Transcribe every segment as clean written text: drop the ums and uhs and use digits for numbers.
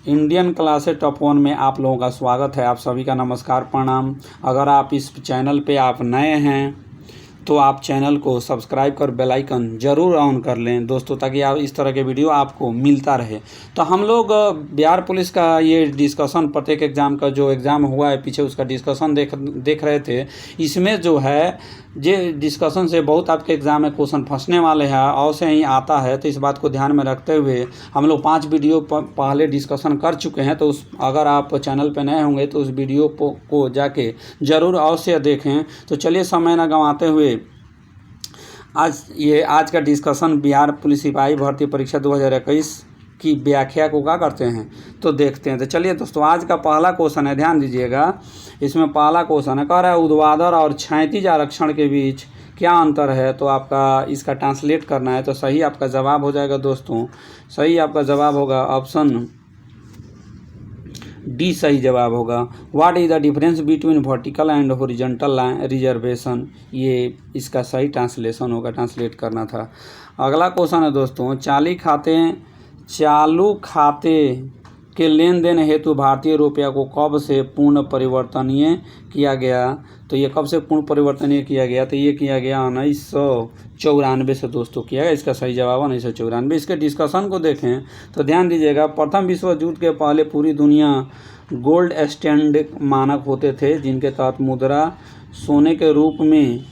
Indian classes top 1 में आप लोगों का स्वागत है। आप सभी का नमस्कार प्रणाम। अगर आप इस चैनल पे आप नए हैं तो आप चैनल को सब्सक्राइब कर बेल आइकन ज़रूर ऑन कर लें दोस्तों, ताकि आप इस तरह के वीडियो आपको मिलता रहे। तो हम लोग बिहार पुलिस का ये डिस्कशन, प्रत्येक एग्ज़ाम का जो एग्ज़ाम हुआ है पीछे उसका डिस्कशन देख रहे थे। इसमें जो है ये डिस्कशन से बहुत आपके एग्ज़ाम में क्वेश्चन फंसने वाले हैं और से ही आता है, तो इस बात को ध्यान में रखते हुए हम लोग 5 वीडियो पहले डिस्कशन कर चुके हैं। तो अगर आप चैनल पर नए होंगे तो उस वीडियो को जाके ज़रूर अवश्य देखें। तो चलिए समय न गंवाते हुए आज का डिस्कशन बिहार पुलिस सिपाही भर्ती परीक्षा 2021 की व्याख्या को क्या करते हैं तो देखते हैं। तो चलिए दोस्तों, आज का पहला क्वेश्चन है, ध्यान दीजिएगा। इसमें पहला क्वेश्चन है, कह रहा है ऊर्ध्वाधर और क्षैतिज आरक्षण के बीच क्या अंतर है। तो आपका इसका ट्रांसलेट करना है। तो सही आपका जवाब हो जाएगा दोस्तों, सही आपका जवाब होगा ऑप्शन डी सही जवाब होगा। What is the difference between vertical and horizontal reservation, ये इसका सही ट्रांसलेशन होगा, ट्रांसलेट करना था। अगला क्वेश्चन है दोस्तों, चालू खाते के लेन देन हेतु भारतीय रुपया को कब से पूर्ण परिवर्तनीय किया गया। तो ये कब से पूर्ण परिवर्तनीय किया गया, तो ये किया गया 1994 से दोस्तों किया गया। इसका सही जवाब 1994। इसके डिस्कशन को देखें तो ध्यान दीजिएगा। प्रथम विश्व युद्ध के पहले पूरी दुनिया गोल्ड स्टैंडर्ड मानक होते थे, जिनके तहत मुद्रा सोने के रूप में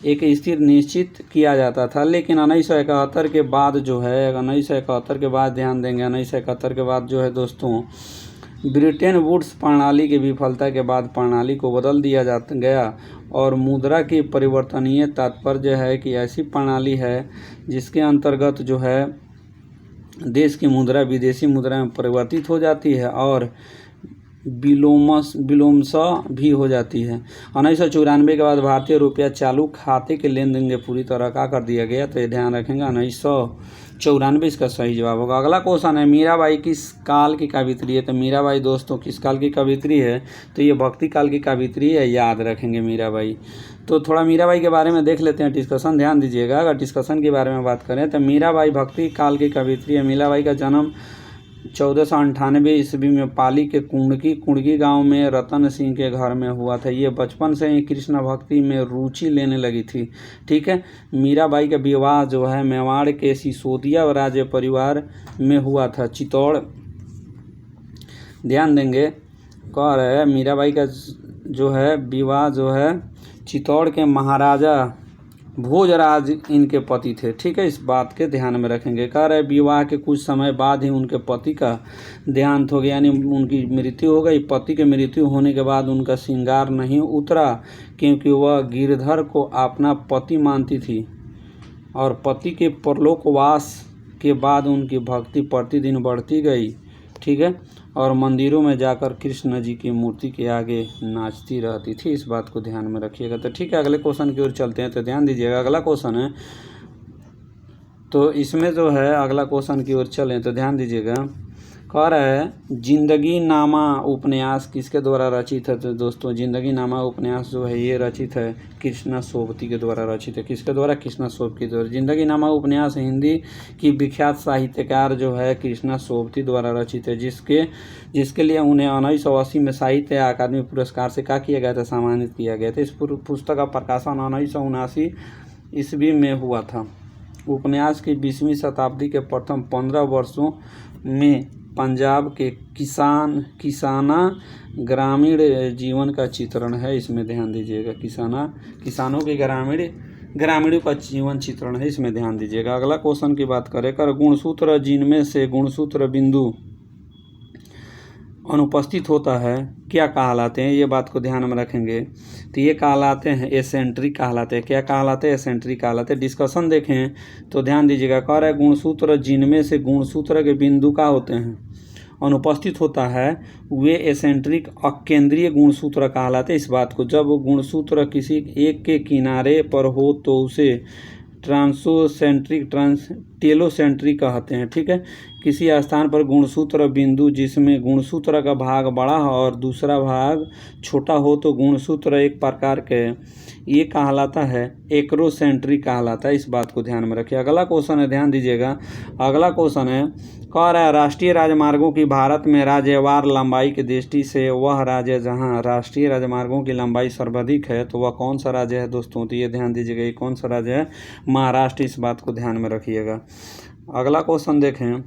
एक स्थिर निश्चित किया जाता था। लेकिन 1971 के बाद जो है 1971 के बाद ध्यान देंगे, 1971 के बाद जो है दोस्तों ब्रिटेन वुड्स प्रणाली की विफलता के बाद प्रणाली को बदल दिया गया और मुद्रा की परिवर्तनीय तात्पर्य है कि ऐसी प्रणाली है जिसके अंतर्गत जो है देश की मुद्रा विदेशी मुद्रा में परिवर्तित हो जाती है और विलोमशः भी हो जाती है। 1994 के बाद भारतीय रुपया चालू खाते के लेन देन के पूरी तरह का कर दिया गया। तो ये ध्यान रखेंगे 1994 इसका सही जवाब होगा। अगला क्वेश्चन है, मीराबाई किस काल की कवियत्री है। तो मीराबाई दोस्तों किस काल की कवियत्री है, तो ये भक्ति काल की कवियत्री है, याद रखेंगे मीराबाई। तो थोड़ा मीराबाई के बारे में देख लेते हैं डिस्कशन, ध्यान दीजिएगा। अगर डिस्कशन के बारे में बात करें तो मीराबाई भक्ति काल की कवियत्री है। मीराबाई का जन्म 1498 ईस्वी में पाली के कुंडकी गांव में रतन सिंह के घर में हुआ था। ये बचपन से ही कृष्ण भक्ति में रुचि लेने लगी थी। ठीक है। मीराबाई का विवाह जो है मेवाड़ के सिसोदिया राज्य परिवार में हुआ था, चित्तौड़। ध्यान देंगे, कह रहे हैं मीराबाई का जो है विवाह जो है चित्तौड़ के महाराजा भोजराज इनके पति थे। ठीक है, इस बात के ध्यान में रखेंगे। कह रहे विवाह के कुछ समय बाद ही उनके पति का देहांत हो गया, यानी उनकी मृत्यु हो गई। पति के मृत्यु होने के बाद उनका श्रृंगार नहीं उतरा, क्योंकि वह गिरधर को अपना पति मानती थी और पति के परलोकवास के बाद उनकी भक्ति प्रतिदिन बढ़ती गई। ठीक है, और मंदिरों में जाकर कृष्ण जी की मूर्ति के आगे नाचती रहती थी। इस बात को ध्यान में रखिएगा। तो ठीक है, अगले क्वेश्चन की ओर चलते हैं। तो ध्यान दीजिएगा, अगला क्वेश्चन है, तो इसमें जो है अगला क्वेश्चन की ओर चलें तो ध्यान दीजिएगा। कह रहा है जिंदगी नामा उपन्यास किसके द्वारा रचित है। तो दोस्तों जिंदगी नामा उपन्यास जो है ये रचित है कृष्णा सोबती के द्वारा रचित है। किसके द्वारा, कृष्णा सोबती द्वारा। जिंदगी नामा उपन्यास हिंदी की विख्यात साहित्यकार जो है कृष्णा सोबती द्वारा रचित है, जिसके लिए उन्हें 1980 में साहित्य अकादमी पुरस्कार से क्या किया गया था, सम्मानित किया गया था। इस पुस्तक का प्रकाशन 1979 ईस्वी में हुआ था। उपन्यास की 20वीं शताब्दी के प्रथम 15 वर्षों में पंजाब के किसाना ग्रामीण जीवन का चित्रण है। इसमें ध्यान दीजिएगा, किसानों के ग्रामीणों का जीवन चित्रण है, इसमें ध्यान दीजिएगा। अगला क्वेश्चन की बात करें, कर गुणसूत्र जिनमें से गुणसूत्र बिंदु अनुपस्थित होता है क्या कहलाते हैं, ये बात को ध्यान में रखेंगे। तो ये कहलाते हैं एसेंट्रिक कहलाते हैं। क्या कहलाते हैं, एसेंट्रिक कहलाते हैं। डिस्कशन देखें तो ध्यान दीजिएगा। कह रहा है गुणसूत्र जिनमें से गुणसूत्र के बिंदु का होते हैं अनुपस्थित होता है वे एसेंट्रिक अकेंद्रीय गुणसूत्र कहलाते हैं। इस बात को, जब गुणसूत्र किसी एक के किनारे पर हो तो उसे टेलोसेंट्रिक कहते हैं। ठीक है, किसी स्थान पर गुणसूत्र बिंदु जिसमें गुणसूत्र का भाग बड़ा हो और दूसरा भाग छोटा हो तो गुणसूत्र एक प्रकार के ये कहलाता है एक्रोसेंट्रिक कहलाता है, इस बात को ध्यान में रखिए। अगला क्वेश्चन है, ध्यान दीजिएगा, अगला क्वेश्चन है, कह रहा है राष्ट्रीय राजमार्गों की भारत में राज्यवार लंबाई की दृष्टि से वह राज्य जहां राष्ट्रीय राजमार्गों की लंबाई सर्वाधिक है तो वह कौन सा राज्य है दोस्तों? तो ये ध्यान दीजिएगा, ये कौन सा राज्य है? महाराष्ट्र, इस बात को ध्यान में रखिएगा। अगला क्वेश्चन देखें।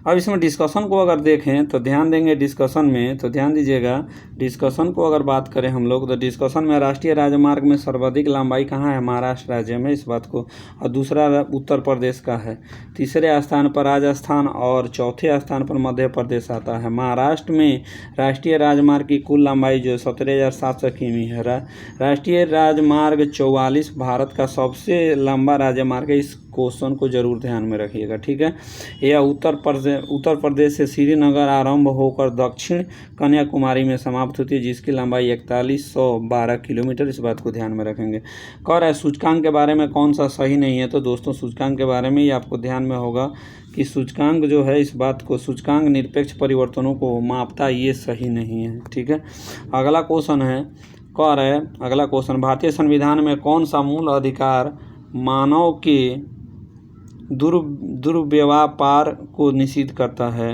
अब इसमें डिस्कशन को अगर देखें तो ध्यान देंगे डिस्कशन में, तो ध्यान दीजिएगा डिस्कशन को अगर बात करें हम लोग तो डिस्कशन में राष्ट्रीय राजमार्ग में सर्वाधिक लंबाई कहाँ है? महाराष्ट्र राज्य में, इस बात को। और दूसरा उत्तर प्रदेश का है, तीसरे स्थान पर राजस्थान और चौथे स्थान पर मध्य प्रदेश आता है। महाराष्ट्र में राष्ट्रीय राजमार्ग की कुल लंबाई जो 17,700 किमी है। राष्ट्रीय राजमार्ग 44 भारत का सबसे लंबा राजमार्ग है, इस क्वेश्चन को जरूर ध्यान में रखिएगा, ठीक है। यह उत्तर प्रदेश से श्रीनगर आरंभ होकर दक्षिण कन्याकुमारी में समाप्त होती है, जिसकी लंबाई 4112 किलोमीटर, इस बात को ध्यान में रखेंगे। कह रहा है सूचकांक के बारे में कौन सा सही नहीं है? तो दोस्तों सूचकांक के बारे में ही आपको ध्यान में होगा कि सूचकांक जो है, इस बात को, सूचकांक निरपेक्ष परिवर्तनों को मापता, ये सही नहीं है, ठीक है। अगला क्वेश्चन है, कह रहा है अगला क्वेश्चन, भारतीय संविधान में कौन सा मूल अधिकार मानव के दुर्व्यवहार को निषिद्ध करता है?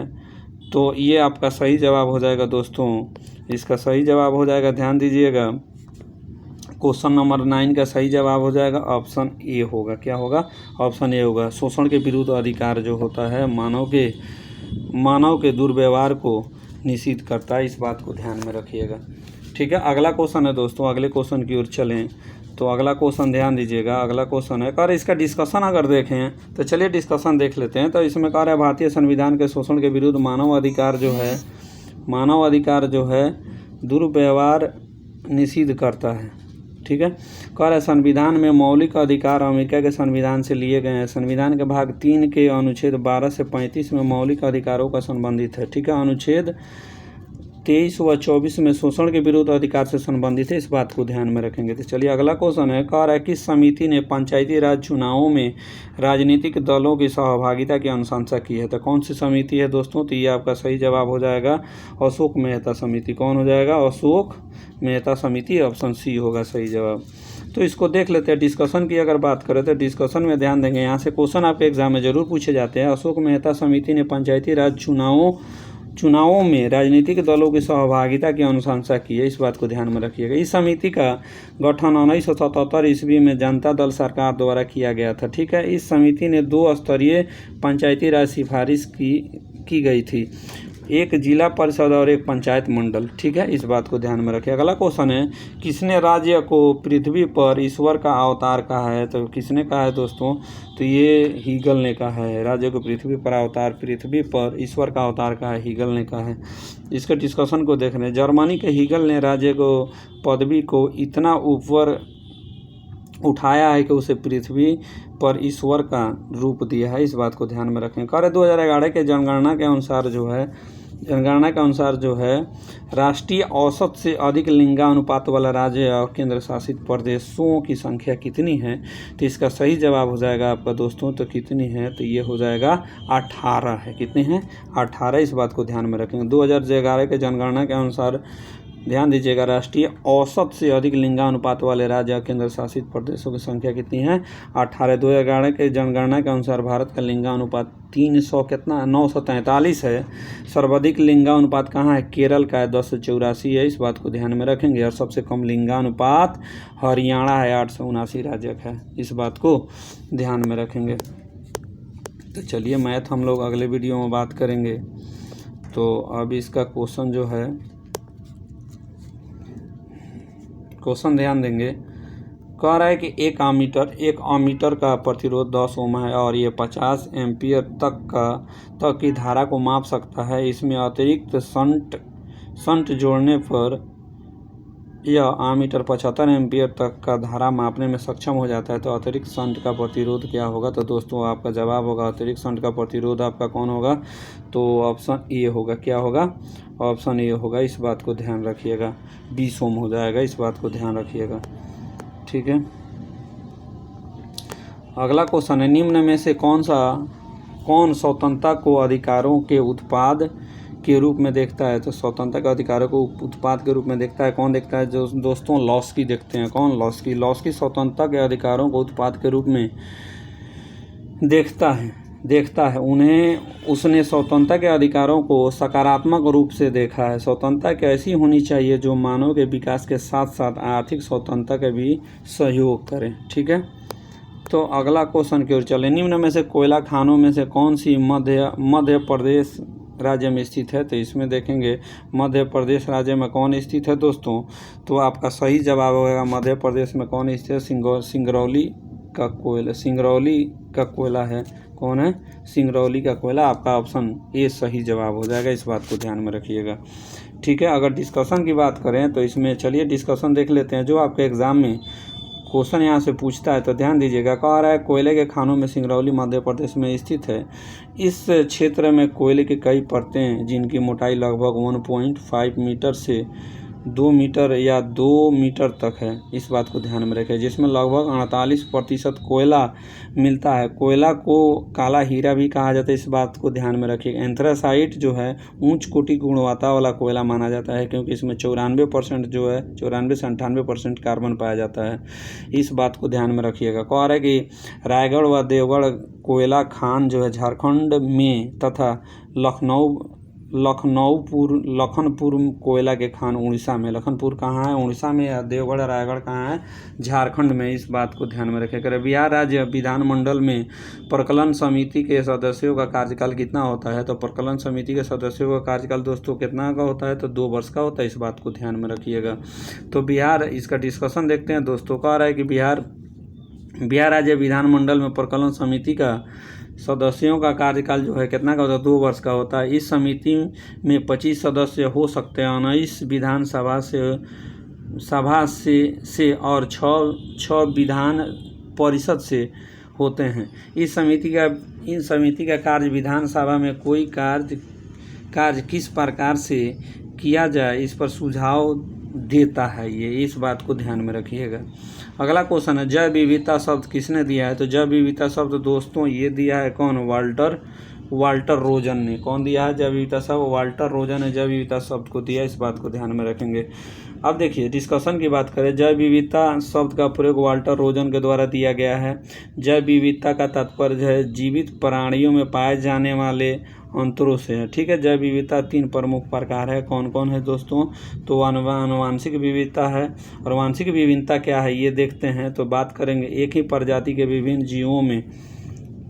तो ये आपका सही जवाब हो जाएगा दोस्तों, इसका सही जवाब हो जाएगा, ध्यान दीजिएगा, क्वेश्चन नंबर 9 का सही जवाब हो जाएगा ऑप्शन ए होगा। क्या होगा? ऑप्शन ए होगा। शोषण के विरुद्ध अधिकार जो होता है मानव के दुर्व्यवहार को निषिद्ध करता है, इस बात को ध्यान में रखिएगा, ठीक है। अगला क्वेश्चन है दोस्तों, अगले क्वेश्चन की ओर चलें तो अगला क्वेश्चन ध्यान दीजिएगा, अगला क्वेश्चन है, कह रहे इसका डिस्कशन अगर देखें तो चलिए डिस्कशन देख लेते हैं। तो इसमें कह रहा है भारतीय संविधान के शोषण के विरुद्ध मानव अधिकार जो है दुर्व्यवहार निषिद्ध करता है, ठीक है। कह रहा है संविधान में मौलिक अधिकार अमेरिका के संविधान से लिए गए हैं। संविधान के भाग 3 के अनुच्छेद 12 से 35 में मौलिक अधिकारों का संबंधित है, ठीक है। अनुच्छेद 23 व 24 में शोषण के विरुद्ध अधिकार से संबंधित है, इस बात को ध्यान में रखेंगे। तो चलिए अगला क्वेश्चन है, कह रहा है किस समिति ने पंचायती राज चुनावों में राजनीतिक दलों की सहभागिता की अनुशंसा की है? तो कौन सी समिति है दोस्तों? तो ये आपका सही जवाब हो जाएगा अशोक मेहता समिति। कौन हो जाएगा? अशोक मेहता समिति, ऑप्शन सी होगा सही जवाब। तो इसको देख लेते हैं। डिस्कशन की अगर बात करें तो डिस्कशन में ध्यान देंगे, यहाँ से क्वेश्चन आपके एग्जाम में जरूर पूछे जाते हैं। अशोक मेहता समिति ने पंचायती राज चुनावों में राजनीतिक दलों की सहभागिता की अनुशंसा की है, इस बात को ध्यान में रखिएगा। इस समिति का गठन 1977 ईस्वी में जनता दल सरकार द्वारा किया गया था, ठीक है। इस समिति ने 2 स्तरीय पंचायती राज सिफारिश की गई थी, एक जिला परिषद और एक पंचायत मंडल, ठीक है। इस बात को ध्यान में रखिए। अगला क्वेश्चन है, किसने राज्य को पृथ्वी पर ईश्वर का अवतार कहा है? तो किसने कहा है दोस्तों? तो ये हीगल ने कहा है, राज्य को पृथ्वी पर ईश्वर का अवतार कहा है, हीगल ने कहा है। इसके डिस्कशन को देख रहे हैं। जर्मनी के हीगल ने राज्य को पदवी को इतना ऊपर उठाया है कि उसे पृथ्वी पर ईश्वर का रूप दिया है, इस बात को ध्यान में रखें। कार्य 2011 के जनगणना के अनुसार जो है राष्ट्रीय औसत से अधिक लिंगानुपात वाला राज्य और केंद्र शासित प्रदेशों की संख्या कितनी है? तो इसका सही जवाब हो जाएगा आपका दोस्तों, तो कितनी है? तो ये हो जाएगा 18 है। कितने हैं? 18, इस बात को ध्यान में रखेंगे। 2011 के जनगणना के अनुसार ध्यान दीजिएगा, राष्ट्रीय औसत से अधिक लिंगानुपात वाले राज्य और केंद्र शासित प्रदेशों की संख्या कितनी है? 18। 2011 के जनगणना के अनुसार भारत का लिंगानुपात 943 है। सर्वाधिक लिंगानुपात कहाँ है? केरल का है, 1084 है, इस बात को ध्यान में रखेंगे। और सबसे कम लिंगानुपात हरियाणा है, 879 राज्य का है, इस बात को ध्यान में रखेंगे। तो चलिए मैथ हम लोग अगले वीडियो में बात करेंगे। तो अब इसका क्वेश्चन जो है, क्वेश्चन ध्यान देंगे। कह रहा है कि एक अमीटर का प्रतिरोध 10 ओम है और ये 50 एम्पियर तक की धारा को माप सकता है। इसमें अतिरिक्त शंट जोड़ने पर यह अमीटर 75 एम्पियर तक का धारा मापने में सक्षम हो जाता है। तो अतिरिक्त शंट का प्रतिरोध क्या होगा? तो दोस्तों आपका जवाब होगा अतिरिक्त शंट का प्रतिरोध आपका कौन होगा? तो ऑप्शन ए होगा। क्या होगा? ऑप्शन ए होगा, इस बात को ध्यान रखिएगा। 20 ओम हो जाएगा, इस बात को ध्यान रखिएगा, ठीक है। अगला क्वेश्चन है, निम्न में से कौन स्वतंत्रता को अधिकारों के उत्पाद के रूप में देखता है, तो स्वतंत्रता के अधिकारों को उत्पाद के रूप में देखता है। कौन देखता है जो दोस्तों? लॉस्की देखते हैं। कौन? लॉस्की स्वतंत्रता के अधिकारों को उत्पाद के रूप में देखता है। उसने स्वतंत्रता के अधिकारों को सकारात्मक रूप से देखा है। स्वतंत्रता कैसी होनी चाहिए? जो मानव के विकास के साथ साथ आर्थिक स्वतंत्रता का भी सहयोग करे। ठीक है, तो अगला क्वेश्चन की ओर चले। निम्न में से कोयला खानों में से कौन सी मध्य प्रदेश राज्य में स्थित है? तो इसमें देखेंगे मध्य प्रदेश राज्य में कौन स्थित है दोस्तों? तो आपका सही जवाब होगा मध्य प्रदेश में कौन स्थित है? सिंगरौली का कोयला है। कौन है? सिंगरौली का कोयला। आपका ऑप्शन ए सही जवाब हो जाएगा, इस बात को ध्यान में रखिएगा। ठीक है, अगर डिस्कशन की बात करें तो इसमें चलिए डिस्कशन देख लेते हैं। जो आपके एग्जाम में क्वेश्चन यहाँ से पूछता है तो ध्यान दीजिएगा। कह रहा है कोयले के खानों में सिंगरौली मध्य प्रदेश में स्थित है। इस क्षेत्र में कोयले की कई परतें हैं जिनकी मोटाई लगभग 1.5 मीटर से 2 मीटर या 2 मीटर तक है। इस बात को ध्यान में रखें, जिसमें लगभग 48% कोयला मिलता है। कोयला को काला हीरा भी कहा जाता है, इस बात को ध्यान में रखिए। एंथ्रासाइट जो है उच्च कोटि की गुणवत्ता वाला कोयला माना जाता है, क्योंकि इसमें 94% जो है 94 से 98% कार्बन पाया जाता है। इस बात को ध्यान में रखिएगा। कह रहा है कि रायगढ़ व देवगढ़ कोयला खान जो है झारखंड में तथा लखनपुर कोयला के खान उड़ीसा में। लखनपुर कहाँ है? उड़ीसा में। या देवगढ़ रायगढ़ कहाँ है? झारखंड में। इस बात को ध्यान में रखें। बिहार राज्य विधानमंडल में प्रकलन समिति के सदस्यों का कार्यकाल कितना होता है? तो प्रकलन समिति के सदस्यों का कार्यकाल दोस्तों कितना का होता है? तो 2 वर्ष का होता है। इस बात को ध्यान में रखिएगा। तो बिहार, इसका डिस्कशन देखते हैं दोस्तों। कह रहा है कि बिहार राज्य विधानमंडल में प्रकलन समिति का सदस्यों का कार्यकाल जो है कितना का होता है? 2 वर्ष का होता है। इस समिति में 25 सदस्य हो सकते हैं। 19 विधानसभा से और 6 विधान परिषद से होते हैं। इन समिति का कार्य विधानसभा में कोई कार्य किस प्रकार से किया जाए इस पर सुझाव देता है ये। इस बात को ध्यान में रखिएगा। अगला क्वेश्चन है जैव विविधता शब्द किसने दिया है? तो जैव विविधता शब्द दोस्तों ये दिया है कौन? वाल्टर रोजन ने। कौन दिया है जैव विविधता शब्द? वाल्टर रोजन ने जैव विविधता शब्द को दिया। इस बात को ध्यान में रखेंगे। अब देखिए डिस्कशन की बात करें। जैव विविधता शब्द का प्रयोग वाल्टर रोजन के द्वारा दिया गया है। जैव विविधता का तात्पर्य है जीवित प्राणियों में पाए जाने वाले अंतरों से है। ठीक है, जैव विविधता 3 प्रमुख प्रकार है। कौन कौन है दोस्तों? तो आनुवांशिक विविधता है। और आनुवांशिक विभिन्नता क्या है ये देखते हैं। तो बात करेंगे एक ही प्रजाति के विभिन्न जीवों में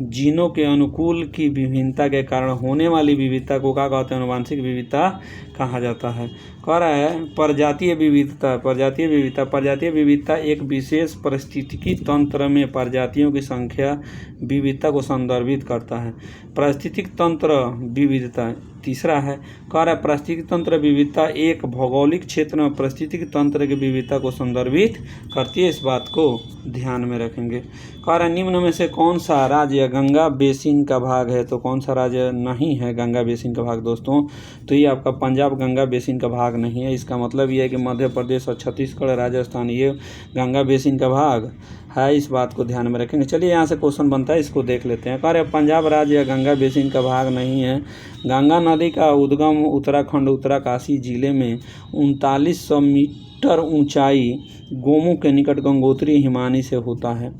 जीनों के अनुकूल की विभिन्नता के कारण होने वाली विविधता को क्या कहते हैं? आनुवांशिक विविधता कहा जाता है। कह रहा है प्रजातीय विविधता एक विशेष पारिस्थितिकी तंत्र में प्रजातियों की संख्या विविधता को संदर्भित करता है। पारिस्थितिक तंत्र विविधता तीसरा है। कह रहा है पारिस्थितिक तंत्र विविधता एक भौगोलिक क्षेत्र में पारिस्थितिक तंत्र की विविधता को संदर्भित करती है। इस बात को ध्यान में रखेंगे। कह रहा है निम्न में से कौन सा राज्य गंगा बेसिन का भाग है? तो कौन सा राज्य नहीं है गंगा बेसिन का भाग दोस्तों? तो ये आपका पंजाब गंगा बेसिन का भाग नहीं है। इसका मतलब ये है कि मध्य प्रदेश और छत्तीसगढ़ राजस्थान ये गंगा बेसिन का भाग है। इस बात को ध्यान में रखेंगे। चलिए यहाँ से क्वेश्चन बनता है, इसको देख लेते हैं। कह रहे पंजाब राज्य गंगा बेसिन का भाग नहीं है। गंगा नदी का उद्गम उत्तराखंड उत्तरकाशी जिले में 3900 मीटर ऊंचाई गोमू के निकट गंगोत्री हिमानी से होता है।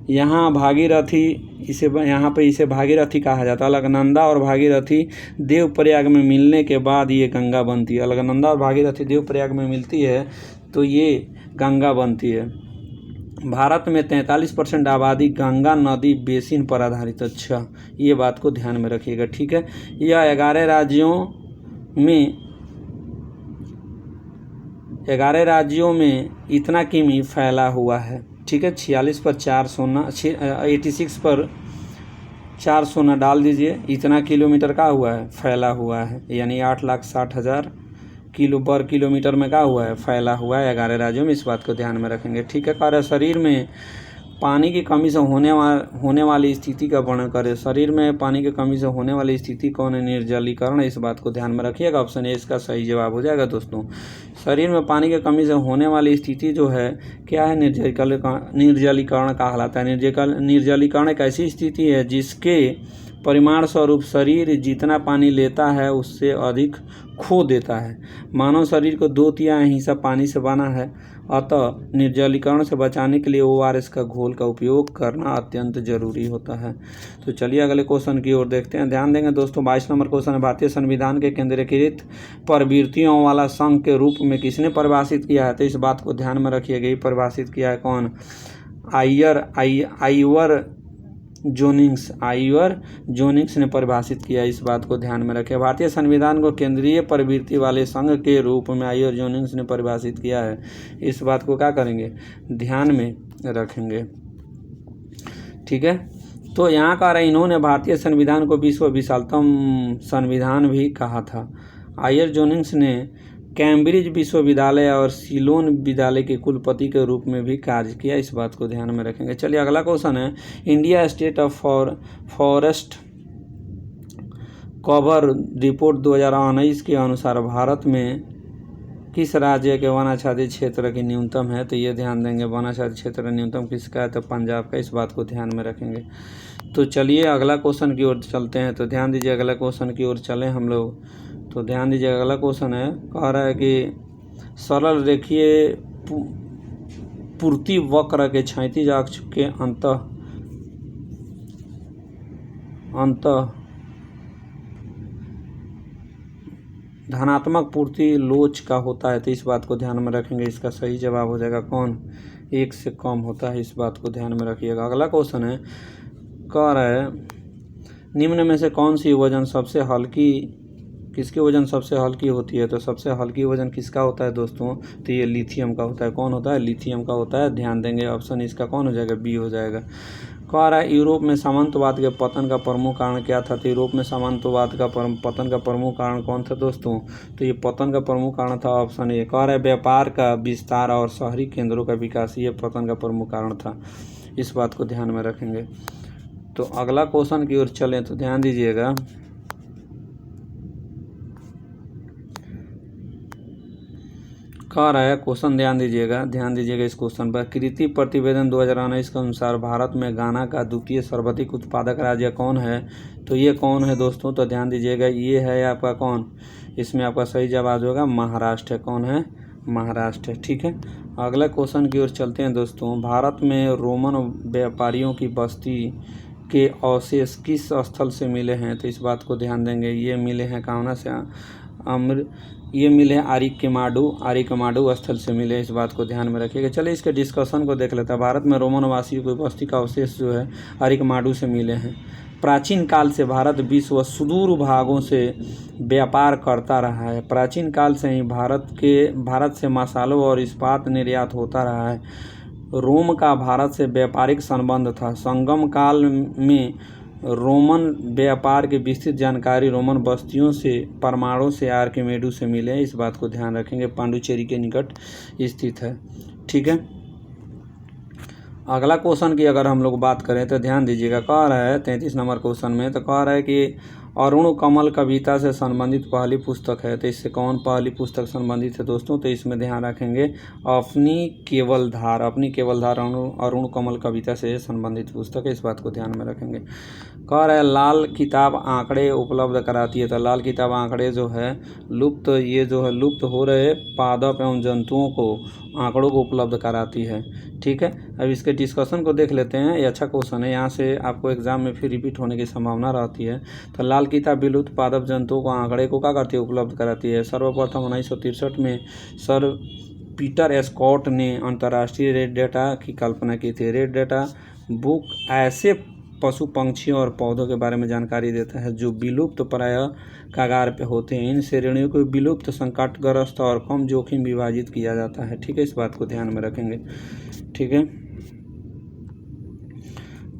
यहाँ पे इसे भागीरथी कहा जाता है। अलकनंदा और भागीरथी देवप्रयाग में मिलने के बाद ये गंगा बनती है। अलकनंदा और भागीरथी देवप्रयाग में मिलती है तो ये गंगा बनती है। भारत में 43% आबादी गंगा नदी बेसिन पर आधारित। अच्छा, ये बात को ध्यान में रखिएगा। ठीक है, यह 11 राज्यों में इतना किमी फैला हुआ है। ठीक है, 46 पर 4 सोना 86 पर 4 सोना डाल दीजिए। इतना किलोमीटर का हुआ है? फैला हुआ है। यानी 8,60,000 वर्ग किलोमीटर में क्या हुआ है? फैला हुआ है 11 राज्यों में। इस बात को ध्यान में रखेंगे। ठीक है, कार्य शरीर में पानी की कमी से होने वाली स्थिति का वर्णन करें। शरीर में पानी की कमी से होने वाली स्थिति कौन है? निर्जलीकरण। इस बात को ध्यान में रखिएगा। ऑप्शन ए इसका सही जवाब हो जाएगा दोस्तों। शरीर में पानी की कमी से होने वाली स्थिति जो है क्या है? निर्जलीकरण कहलाता है। निर्जलीकरण एक ऐसी स्थिति है जिसके परिमाण स्वरूप शरीर जितना पानी लेता है उससे अधिक खो देता है। मानव शरीर को 2/3 हिस्सा पानी से बना है, अतः निर्जलीकरण से बचाने के लिए ORS का घोल का उपयोग करना अत्यंत जरूरी होता है। तो चलिए अगले क्वेश्चन की ओर देखते हैं। ध्यान देंगे दोस्तों, 22 नंबर क्वेश्चन है, भारतीय संविधान के केंद्रीकृत प्रवृत्तियों वाला संघ के रूप में किसने परिभाषित किया है? तो इस बात को ध्यान में रखिएगा, ये परिभाषित किया है कौन? आइवर जोनिंग्स ने परिभाषित किया। इस बात को ध्यान में रखें। भारतीय संविधान को केंद्रीय प्रवृत्ति वाले संघ के रूप में आइवर जोनिंग्स ने परिभाषित किया है। इस बात को क्या करेंगे? ध्यान में रखेंगे। ठीक है, तो यहाँ का इन्होंने भारतीय संविधान को विश्व विशालतम संविधान भी कहा था। आइवर जोनिंग्स ने कैम्ब्रिज विश्वविद्यालय और सिलोन विद्यालय के कुलपति के रूप में भी कार्य किया। इस बात को ध्यान में रखेंगे। चलिए अगला क्वेश्चन है, India state of forest cover report 2019 के अनुसार भारत में किस राज्य के वन आच्छादित क्षेत्र की न्यूनतम है? तो ये ध्यान देंगे, वन आच्छादित क्षेत्र न्यूनतम किसका है? तो पंजाब का। इस बात को ध्यान में रखेंगे। तो चलिए अगला क्वेश्चन की ओर चलते हैं। तो ध्यान दीजिए, अगला क्वेश्चन की ओर चलें हम लोग। तो ध्यान दीजिए, अगला क्वेश्चन है, कह रहा है कि सरल रेखीय पूर्ति वक्र के क्षैतिज अक्ष के अंत धनात्मक पूर्ति लोच का होता है। तो इस बात को ध्यान में रखेंगे। इसका सही जवाब हो जाएगा कौन? 1 से कम होता है। इस बात को ध्यान में रखिएगा। अगला क्वेश्चन है, कह रहा है निम्न में से कौन सी वजन सबसे हल्की, किसकी वजन सबसे हल्की होती है? तो सबसे हल्की वजन किसका होता है दोस्तों? तो ये लिथियम का होता है। कौन होता है? लिथियम का होता है। ध्यान देंगे, ऑप्शन इसका कौन हो जाएगा? बी हो जाएगा। कह रहा है यूरोप में सामंतवाद के पतन का प्रमुख कारण क्या था? तो यूरोप में सामंतवाद का पतन का प्रमुख कारण कौन था दोस्तों? तो ये पतन का प्रमुख कारण था ऑप्शन ए। कह रहा है व्यापार का विस्तार और शहरी केंद्रों का विकास, ये पतन का प्रमुख कारण था। इस बात को ध्यान में रखेंगे। तो अगला क्वेश्चन की ओर चलें तो ध्यान दीजिएगा, कह रहा है क्वेश्चन, ध्यान दीजिएगा इस क्वेश्चन पर। कृति प्रतिवेदन 2019 के अनुसार भारत में गाना का द्वितीय सर्वाधिक उत्पादक राज्य कौन है? तो ये कौन है दोस्तों? तो ध्यान दीजिएगा, ये है आपका कौन? इसमें आपका सही जवाब होगा महाराष्ट्र है। कौन है? महाराष्ट्र है। ठीक है, अगला क्वेश्चन की ओर चलते हैं दोस्तों। भारत में रोमन व्यापारियों की बस्ती के अवशेष किस स्थल से मिले हैं? तो इस बात को ध्यान देंगे। ये मिले हैं कहाँ से? ये मिले आरिकमाडू स्थल से मिले। इस बात को ध्यान में रखिएगा। चलिए इसके डिस्कशन को देख लेते हैं। भारत में रोमन वासियों की बस्ती का अवशेष जो है आरिकमाडू से मिले हैं। प्राचीन काल से भारत विश्व व सुदूर भागों से व्यापार करता रहा है। प्राचीन काल से ही भारत से मसालों और इस्पात निर्यात होता रहा है। रोम का भारत से व्यापारिक संबंध था। संगम काल में रोमन व्यापार की विस्तृत जानकारी रोमन बस्तियों से, परमाणु से, आर्किमेडू से मिले। इस बात को ध्यान रखेंगे। पांडुचेरी के निकट स्थित है। ठीक है, अगला क्वेश्चन की अगर हम लोग बात करें तो ध्यान दीजिएगा, कह रहा है 33 नंबर क्वेश्चन में, तो कह रहा है कि अरुण कमल कविता से संबंधित पहली पुस्तक है। तो इससे कौन पहली पुस्तक संबंधित है दोस्तों? तो इसमें ध्यान रखेंगे अपनी केवल धार अरुण कमल कविता से संबंधित पुस्तक है। इस बात को ध्यान में रखेंगे। कह रहा है लाल किताब आंकड़े उपलब्ध कराती है। तो लाल किताब आंकड़े जो है लुप्त हो रहे पादप एवं जंतुओं को आंकड़ों को उपलब्ध कराती है। ठीक है, अब इसके डिस्कशन को देख लेते हैं। ये अच्छा क्वेश्चन है, यहाँ से आपको एग्जाम में फिर रिपीट होने की संभावना रहती है। तो लाल किताब विलुप्त पादप जंतुओं को आंकड़े को क्या करती है? उपलब्ध कराती है। सर्वप्रथम 1963 में सर पीटर स्कॉट ने अंतर्राष्ट्रीय रेड डाटा की कल्पना की थी। रेड डाटा बुक ऐसे पशु, पक्षियों और पौधों के बारे में जानकारी देता है जो विलुप्त प्राय कगार पे होते हैं। इन श्रेणियों को विलुप्त, संकटग्रस्त और कम जोखिम विभाजित किया जाता है। ठीक है, इस बात को ध्यान में रखेंगे। ठीक है,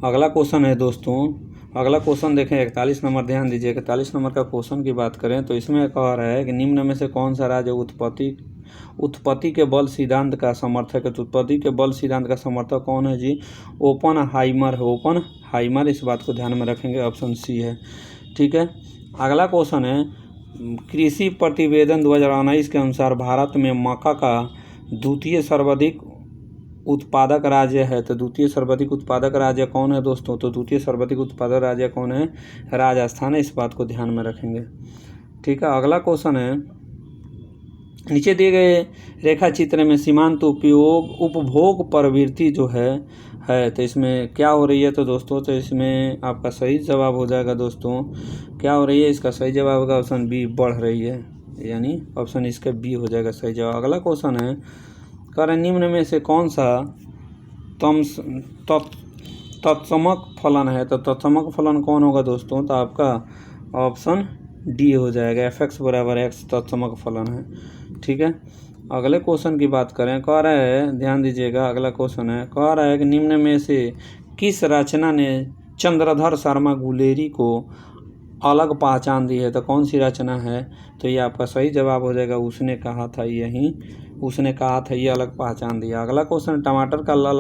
अगला क्वेश्चन है दोस्तों, अगला क्वेश्चन देखें 41 नंबर। ध्यान दीजिए, 41 नंबर का क्वेश्चन की बात करें तो इसमें कह रहा है कि निम्न में से कौन सा राज्य उत्पत्ति के बल सिद्धांत का समर्थक है? तो उत्पत्ति के बल सिद्धांत का समर्थक कौन है जी? ओपनहाइमर। इस बात को ध्यान में रखेंगे। ऑप्शन सी है। ठीक है, अगला क्वेश्चन है कृषि प्रतिवेदन 2019 के अनुसार भारत में मक्का का द्वितीय सर्वाधिक उत्पादक राज्य है तो द्वितीय सर्वाधिक उत्पादक राज्य कौन है दोस्तों? तो द्वितीय सर्वाधिक उत्पादक राज्य कौन है? राजस्थान है। इस बात को ध्यान में रखेंगे। ठीक है, अगला क्वेश्चन है, नीचे दिए गए रेखा चित्र में सीमांत उपभोग प्रवृत्ति जो है तो इसमें क्या हो रही है? तो दोस्तों तो इसमें आपका सही जवाब हो जाएगा दोस्तों, क्या हो रही है? इसका सही जवाब होगा ऑप्शन बी, बढ़ रही है, यानी ऑप्शन इसका बी हो जाएगा सही जवाब। अगला क्वेश्चन है, कारण निम्न में से कौन सा तत्समक फलन है? तो तत्समक फलन कौन होगा दोस्तों? तो आपका ऑप्शन डी हो जाएगा, fx बराबर x तत्समक फलन है। ठीक है, अगले क्वेश्चन की बात करें, कह रहा है, ध्यान दीजिएगा, अगला क्वेश्चन है, कह रहा है कि निम्न में से किस रचना ने चंद्रधर शर्मा गुलेरी को अलग पहचान दी है? तो कौन सी रचना है? तो ये आपका सही जवाब हो जाएगा, उसने कहा था ये अलग पहचान दिया। अगला क्वेश्चन, टमाटर का लाल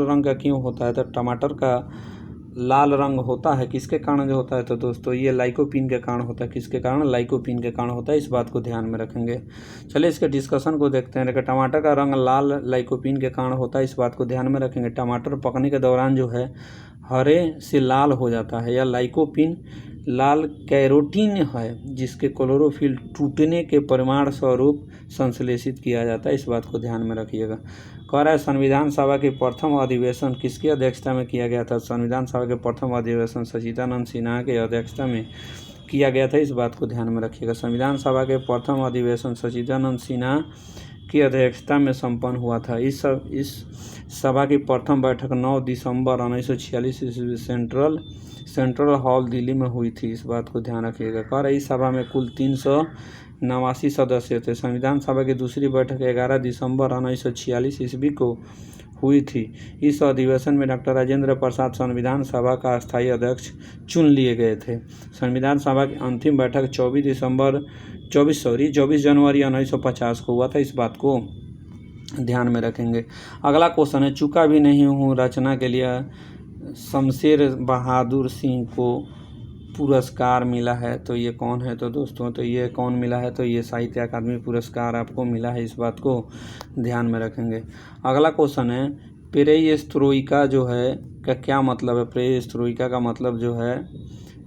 रंग का क्यों होता है? तो टमाटर का लाल रंग होता है किसके कारण जो होता है? तो दोस्तों ये लाइकोपीन के कारण होता है। किसके कारण? लाइकोपीन के कारण होता है। इस बात को ध्यान में रखेंगे। चलिए इसके डिस्कशन को देखते हैं। टमाटर का रंग लाल लाइकोपीन के कारण होता है, इस बात को ध्यान में रखेंगे। टमाटर पकने के दौरान जो है हरे से लाल हो जाता है। या लाइकोपीन लाल कैरोटीन है जिसके क्लोरोफिल टूटने के परिमाण स्वरूप संश्लेषित किया जाता है, इस बात को ध्यान में रखिएगा। कह रहा है संविधान सभा के प्रथम अधिवेशन किसकी अध्यक्षता में किया गया था? संविधान सभा के प्रथम अधिवेशन सच्चिदानंद सिन्हा के अध्यक्षता में किया गया था, इस बात को ध्यान में रखिएगा। संविधान सभा के प्रथम अधिवेशन सच्चिदानंद सिन्हा की अध्यक्षता में संपन्न हुआ था। इस सभा की प्रथम बैठक 9 दिसंबर 1946 ईस्वी सेंट्रल हॉल दिल्ली में हुई थी, इस बात को ध्यान रखिएगा। कह रहा है इस सभा में कुल 389 सदस्य थे। संविधान सभा की दूसरी बैठक 11 दिसंबर 1946 ईस्वी को हुई थी। इस अधिवेशन में डॉक्टर राजेंद्र प्रसाद संविधान सभा का अस्थायी अध्यक्ष चुन लिए गए थे। संविधान सभा की अंतिम बैठक 24 जनवरी 1950 को हुआ था, इस बात को ध्यान में रखेंगे। अगला क्वेश्चन है, चूका भी नहीं हूँ रचना के लिए शमशेर बहादुर सिंह को पुरस्कार मिला है, तो ये कौन है? तो दोस्तों तो ये कौन मिला है? तो ये साहित्य अकादमी पुरस्कार आपको मिला है, इस बात को ध्यान में रखेंगे। अगला क्वेश्चन है, पेरेस्त्रोइका जो है का क्या मतलब है? पेरेस्त्रोइका का मतलब जो है,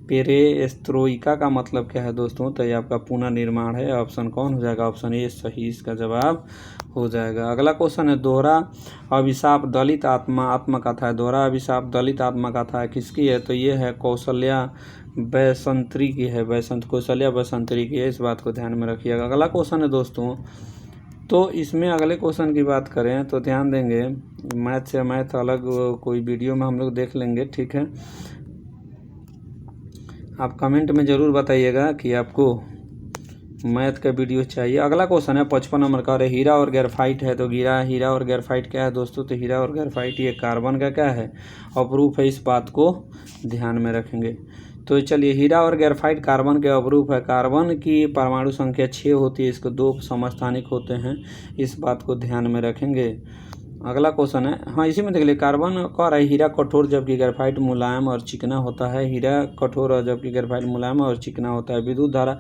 पेरेस्त्रोइका का मतलब क्या है दोस्तों? तो ये आपका पुनर्निर्माण है। ऑप्शन कौन हो जाएगा? ऑप्शन ए सही इसका जवाब हो जाएगा। अगला क्वेश्चन है, दोहरा अभिशाप दलित आत्मकथा है। दोहरा अभिशाप दलित आत्मकथा है किसकी है? तो ये है कौशल्या बैसंत्री की है, कौशल्या बैसंत्री की है, इस बात को ध्यान में रखिएगा। अगला क्वेश्चन है दोस्तों, तो इसमें अगले क्वेश्चन की बात करें तो ध्यान देंगे, मैथ अलग कोई वीडियो में हम लोग देख लेंगे, ठीक है। आप कमेंट में ज़रूर बताइएगा कि आपको मैथ का वीडियो चाहिए। अगला क्वेश्चन है 55 नंबर का, हीरा और ग्रेफाइट है। तो हीरा और ग्रेफाइट क्या है दोस्तों? तो हीरा और ग्रेफाइट ये कार्बन का क्या है? अपरूप है, इस बात को ध्यान में रखेंगे। तो चलिए, हीरा और ग्रेफाइट कार्बन के अपरूप है। कार्बन की परमाणु संख्या 6 होती है, इसको 2 समस्थानिक होते हैं, इस बात को ध्यान में रखेंगे। अगला क्वेश्चन है, हाँ इसी में देख लिए, कार्बन कह रहा है हीरा कठोर जबकि ग्रेफाइट मुलायम और चिकना होता है। हीरा कठोर और जबकि ग्रेफाइट मुलायम और चिकना होता है। विद्युत धारा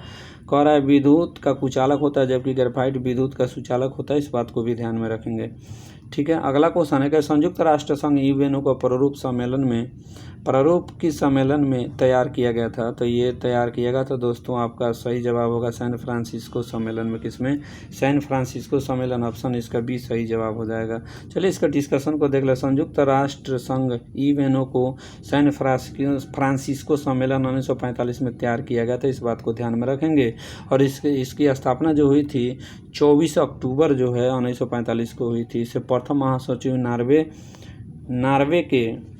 कह रहा है विद्युत का कुचालक होता है जबकि ग्रेफाइट विद्युत का सुचालक होता है, इस बात को भी ध्यान में रखेंगे, ठीक है। अगला क्वेश्चन है कि संयुक्त राष्ट्र संघ यूएनओ को प्रारूप किस सम्मेलन में तैयार किया गया था? तो ये तैयार किया गया था दोस्तों, आपका सही जवाब होगा सैन फ्रांसिस्को सम्मेलन में। किसमें? सैन फ्रांसिस्को सम्मेलन, ऑप्शन इसका बी सही जवाब हो जाएगा। चलिए इसका डिस्कशन को देख ले। संयुक्त राष्ट्र संघ यूएनओ को सैन फ्रांसिस्को सम्मेलन 1945 में तैयार किया गया था, इस बात को ध्यान में रखेंगे। और इसकी स्थापना जो हुई थी 24 अक्टूबर जो है 1945 को हुई थी। इससे प्रथम महासचिव नार्वे के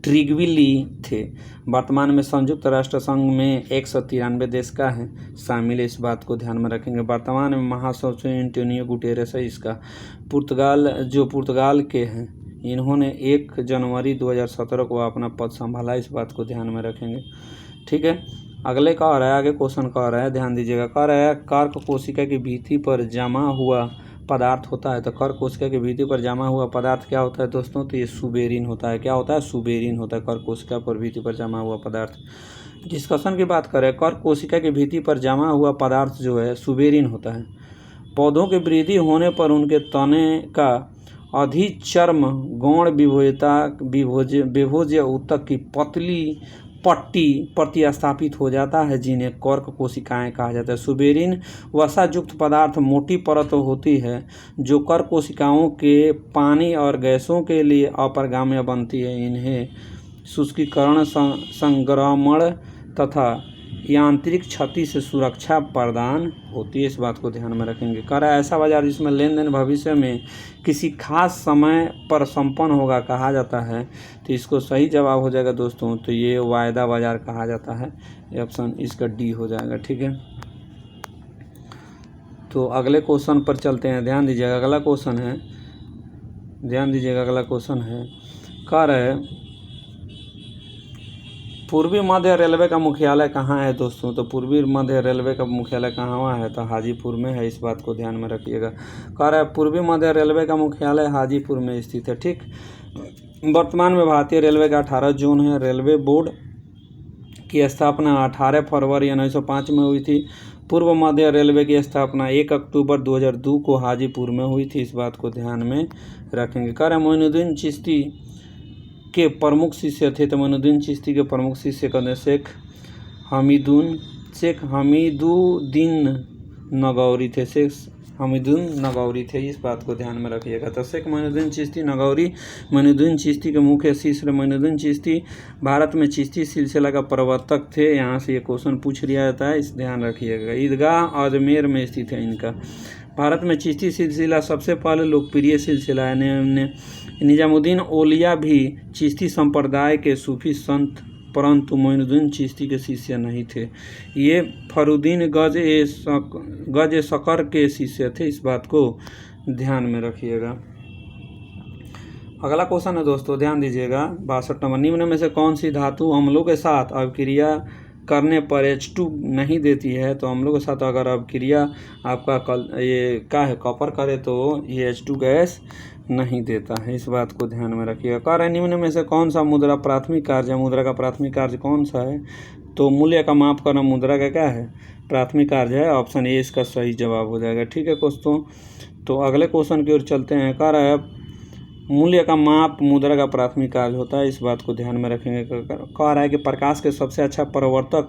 ट्रिग्विली थे। वर्तमान में संयुक्त राष्ट्र संघ में 193 देश का है शामिल है, इस बात को ध्यान में रखेंगे। वर्तमान में महासचिव एंटोनियो गुटेरेस है। इसका पुर्तगाल के हैं, इन्होंने 1 जनवरी 2017 को अपना पद संभाला, इस बात को ध्यान में रखेंगे, ठीक है। अगले कह रहा है, आगे क्वेश्चन कह रहा है, ध्यान दीजिएगा। कह रहा है कर्क कोशिका की भित्ति पर जमा हुआ पदार्थ होता है। तो कर्क कोशिका की भित्ति पर जमा हुआ पदार्थ क्या होता है दोस्तों? तो ये सुबेरिन होता है। क्या होता है? सुबेरिन होता है, कर्क कोशिका पर भित्ति पर जमा हुआ पदार्थ। डिस्कशन की बात करें, कर्क कोशिका की भित्ति पर जमा हुआ पदार्थ जो है सुबेरिन होता है। पौधों की वृद्धि होने पर उनके तने का अधिचर्म गौण विभोज्य ऊतक की पतली पट्टी प्रतिस्थापित हो जाता है, जिन्हें कर्क कोशिकाएं कहा जाता है। सुबेरिन वसायुक्त पदार्थ मोटी परत होती है जो कर्क कोशिकाओं के पानी और गैसों के लिए अपरगाम्य बनती है। इन्हें शुष्कीकरण, संक्रमण तथा यांत्रिक क्षति से सुरक्षा प्रदान होती है। इस बात को ध्यान में रखेंगे। कह रहा है ऐसा बाजार जिसमें लेन देन भविष्य में किसी खास समय पर संपन्न होगा कहा जाता है। तो इसको सही जवाब हो जाएगा दोस्तों, तो ये वायदा बाजार कहा जाता है। ये ऑप्शन इसका डी हो जाएगा। ठीक है, तो अगले क्वेश्चन पर चलते हैं। ध्यान दीजिएगा, अगला क्वेश्चन है, ध्यान दीजिएगा, अगला क्वेश्चन है, कह रहे पूर्वी मध्य रेलवे का मुख्यालय कहाँ है दोस्तों। तो पूर्वी मध्य रेलवे का मुख्यालय कहाँ है, तो हाजीपुर में है। इस बात को ध्यान में रखिएगा। कह रहा है पूर्वी मध्य रेलवे का मुख्यालय हाजीपुर में स्थित है। ठीक, वर्तमान में भारतीय रेलवे का 18 जोन है। रेलवे बोर्ड की स्थापना 18 फरवरी 1905 में हुई थी। पूर्व मध्य रेलवे की स्थापना 1 अक्टूबर 2002 को हाजीपुर में हुई थी। इस बात को ध्यान में रखेंगे। कह रहे मोइनुद्दीन चिश्ती के प्रमुख शिष्य थे। तो मोइनुद्दीन चिश्ती के प्रमुख शिष्य कहते शेख हमीदुद्दीन नगौरी थे। शेख हमीदुद्दीन नगौरी थे। इस बात को ध्यान में रखिएगा। तो शेख मोइनुद्दीन चिश्ती नगौरी मोइनुद्दीन चिश्ती के मुख्य शिष्य। मोइनुद्दीन चिश्ती भारत में चिश्ती सिलसिला का प्रवर्तक थे। यहाँ से ये क्वेश्चन पूछ लिया जाता है, इस ध्यान रखिएगा। ईदगाह अजमेर में स्थित है इनका। भारत में चिश्ती सिलसिला सबसे पहले लोकप्रिय सिलसिला है। निजामुद्दीन औलिया भी चिश्ती संप्रदाय के सूफी संत, परंतु मोइनुद्दीन चिश्ती के शिष्य नहीं थे। ये फरुद्दीन गज शकर के शिष्य थे। इस बात को ध्यान में रखिएगा। अगला क्वेश्चन है दोस्तों, ध्यान दीजिएगा, 62 नंबर। निम्न में से कौन सी धातु अम्लों के साथ अभिक्रिया करने पर H2 नहीं देती है। तो अम्लों के साथ अगर अभिक्रिया आपका ये क्या है कॉपर करे तो ये H2 गैस नहीं देता है। इस बात को ध्यान में रखिएगा। कह रहे निम्न में से कौन सा मुद्रा प्राथमिक कार्य है। मुद्रा का प्राथमिक कार्य कौन सा है। तो मूल्य का माप करना मुद्रा का क्या है, प्राथमिक कार्य है। ऑप्शन ए इसका सही जवाब हो जाएगा। ठीक है दोस्तों, तो अगले क्वेश्चन की ओर चलते हैं। कह रहा है मूल्य का माप मुद्रा का प्राथमिक कार्य होता है। इस बात को ध्यान में रखेंगे। कह रहा है कि प्रकाश के सबसे अच्छा परावर्तक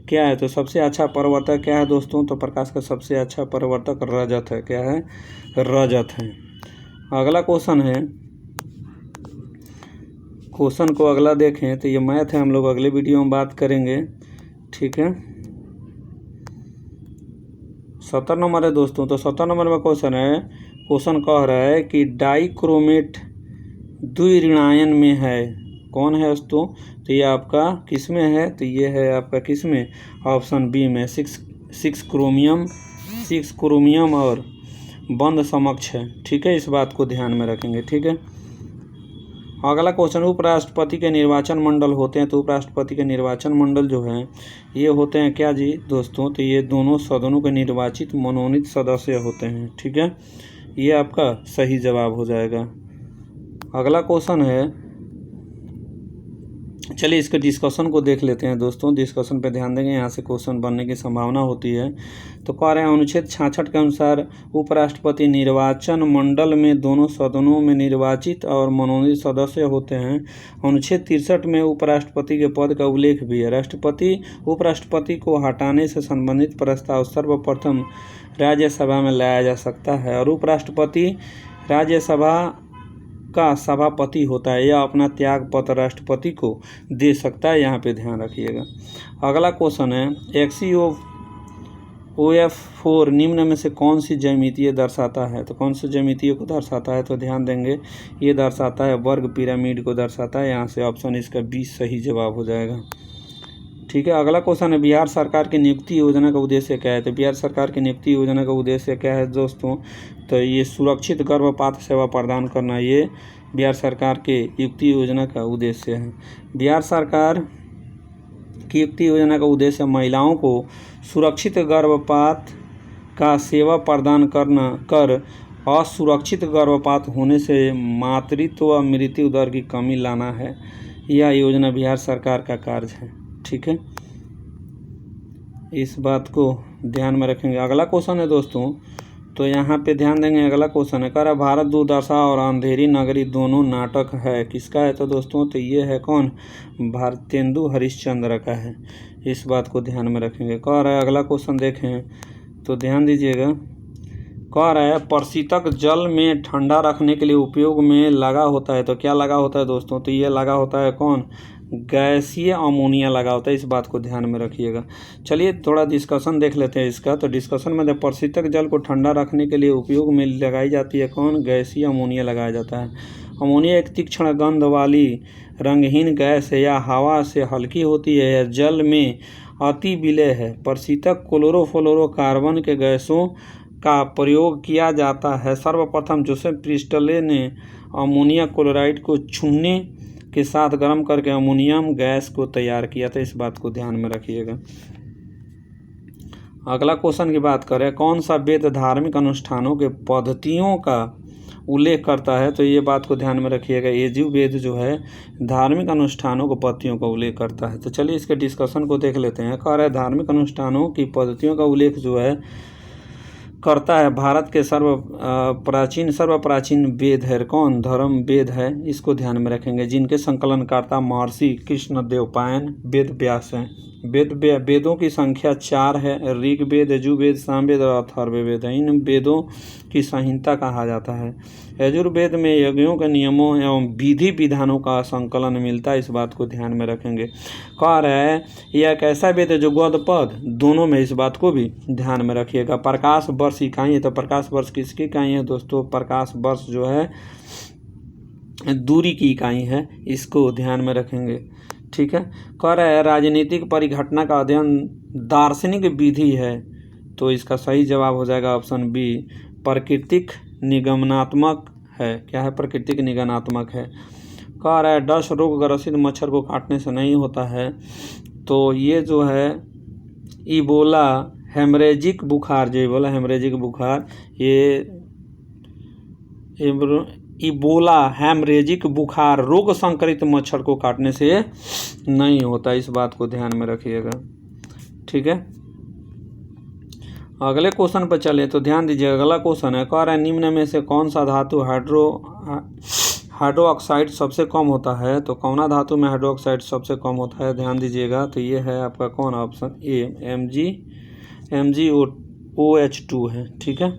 क्या है। तो सबसे अच्छा परावर्तक क्या है दोस्तों। तो प्रकाश का सबसे अच्छा परावर्तक रजत है। क्या है, रजत है। अगला क्वेश्चन है, क्वेश्चन को अगला देखें तो ये मैथ है, हम लोग अगले वीडियो में बात करेंगे। ठीक है, 70 नंबर है दोस्तों। तो 70 नंबर में क्वेश्चन है, क्वेश्चन कह रहा है कि डाइक्रोमेट द्विऋणायन में है। कौन है दोस्तों। तो ये आपका किस में है। तो ये है आपका किस में, ऑप्शन बी में। 6 क्रोमियम और बंद समक्ष है। ठीक है, इस बात को ध्यान में रखेंगे। ठीक है, अगला क्वेश्चन, उपराष्ट्रपति के निर्वाचन मंडल होते हैं। तो उपराष्ट्रपति के निर्वाचन मंडल जो है ये होते हैं क्या जी दोस्तों। तो ये दोनों सदनों के निर्वाचित मनोनीत सदस्य होते हैं। ठीक है, ये आपका सही जवाब हो जाएगा। अगला क्वेश्चन है, चलिए इसके डिस्कशन को देख लेते हैं दोस्तों। डिस्कशन पे ध्यान देंगे, यहाँ से क्वेश्चन बनने की संभावना होती है। तो कह रहे हैं अनुच्छेद 66 के अनुसार उपराष्ट्रपति निर्वाचन मंडल में दोनों सदनों में निर्वाचित और मनोनीत सदस्य होते हैं। अनुच्छेद 63 में उपराष्ट्रपति के पद का उल्लेख भी है। उपराष्ट्रपति को हटाने से संबंधित प्रस्ताव सर्वप्रथम राज्यसभा में लाया जा सकता है और उपराष्ट्रपति राज्यसभा का सभापति होता है। यह अपना त्याग पत्र राष्ट्रपति को दे सकता है। यहाँ पे ध्यान रखिएगा। अगला क्वेश्चन है, XeOF4 निम्न में से कौन सी ज्यामितीय दर्शाता है। तो कौन सी ज्यामितीय को दर्शाता है। तो ध्यान देंगे, ये दर्शाता है वर्ग पिरामिड को दर्शाता है। यहाँ से ऑप्शन इसका 20 सही जवाब हो जाएगा। ठीक है, अगला क्वेश्चन है, बिहार सरकार की नियुक्ति योजना का उद्देश्य क्या है। तो बिहार सरकार की नियुक्ति योजना का उद्देश्य क्या है दोस्तों। तो ये सुरक्षित गर्भपात सेवा प्रदान करना, ये बिहार सरकार के नियुक्ति योजना का उद्देश्य है। बिहार सरकार की नियुक्ति योजना का उद्देश्य महिलाओं को सुरक्षित गर्भपात का सेवा प्रदान कर असुरक्षित गर्भपात होने से मातृत्व व मृत्यु दर की कमी लाना है। यह योजना बिहार सरकार का कार्य है। ठीक है, इस बात को ध्यान में रखेंगे। अगला क्वेश्चन है दोस्तों, तो यहाँ पे ध्यान देंगे। अगला क्वेश्चन है, कह रहा भारत दुर्दशा और अंधेरी नगरी दोनों नाटक है, किसका है? तो दोस्तों तो ये है कौन? भारतेंदु हरिश्चंद्र का है। इस बात को ध्यान में रखेंगे। कह रहा है अगला क्वेश्चन देखें तो ध्यान दीजिएगा। कह रहा है प्रशीतक जल में ठंडा रखने के लिए उपयोग में लगा होता है, तो क्या लगा होता है दोस्तों? तो ये लगा होता है कौन? गैसीय अमोनिया लगा होता है। इस बात को ध्यान में रखिएगा। चलिए थोड़ा डिस्कशन देख लेते हैं इसका। तो डिस्कशन में प्रशीतक जल को ठंडा रखने के लिए उपयोग में लगाई जाती है कौन? गैसीय अमोनिया लगाया जाता है। अमोनिया एक तीक्ष्ण गंध वाली रंगहीन गैस है, या हवा से हल्की होती है, या जल में अति विलय है। प्रशीतक क्लोरोफ्लोरोकार्बन के गैसों का प्रयोग किया जाता है। सर्वप्रथम जोसेफ प्रिस्टले ने अमोनिया क्लोराइड को चूने के साथ गर्म करके अमोनियम गैस को तैयार किया था। इस बात को ध्यान में रखिएगा। अगला क्वेश्चन की बात करें, कौन सा वेद धार्मिक अनुष्ठानों के पद्धतियों का उल्लेख करता है? तो ये बात को ध्यान में रखिएगा। यजुर्वेद जो है धार्मिक अनुष्ठानों को पद्धतियों का उल्लेख करता है। तो चलिए इसके डिस्कशन को देख लेते हैं। कह रहा है धार्मिक अनुष्ठानों की पद्धतियों का उल्लेख जो है करता है भारत के सर्वप्राचीन वेद है कौन? धर्म वेद है। इसको ध्यान में रखेंगे, जिनके संकलनकर्ता महर्षि कृष्णदेवपायन वेद व्यास हैं। वेदों की संख्या 4 है। ऋग्वेद, यजुर्वेद, सामवेद और अथर्ववेद है। इन वेदों की संहिता कहा जाता है। यजुर्वेद में यज्ञों के नियमों एवं विधि विधानों का संकलन मिलता है। इस बात को ध्यान में रखेंगे। कह रहा है यह एक ऐसा वेद है जो गद्य पद दोनों में, इस बात को भी ध्यान में रखिएगा। प्रकाश वर्ष इकाई है, तो प्रकाश वर्ष किसकी इकाई है दोस्तों? प्रकाश वर्ष जो है दूरी की इकाई है। इसको ध्यान में रखेंगे, ठीक है। कह रहा है राजनीतिक परिघटना का अध्ययन दार्शनिक विधि है, तो इसका सही जवाब हो जाएगा ऑप्शन बी, प्राकृतिक निगमनात्मक है। क्या है? प्राकृतिक निगमनात्मक है। कह रहा है डस रोग ग्रसित मच्छर को काटने से नहीं होता है, तो ये जो है इबोला हेमरेजिक बुखार, जो इबोला हेमरेजिक बुखार, ये इबोला हेमरेजिक बुखार रोग संक्रमित मच्छर को काटने से नहीं होता। इस बात को ध्यान में रखिएगा, ठीक है। अगले क्वेश्चन पर चले तो ध्यान दीजिए। अगला क्वेश्चन है, कह रहा है निम्न में से कौन सा धातु हाइड्रोक्साइड सबसे कम होता है? तो कौन धातु में हाइड्रोक्साइड सबसे कम होता है? ध्यान दीजिएगा। तो ये है आपका कौन? ऑप्शन ए, MgOH2 है, ठीक है,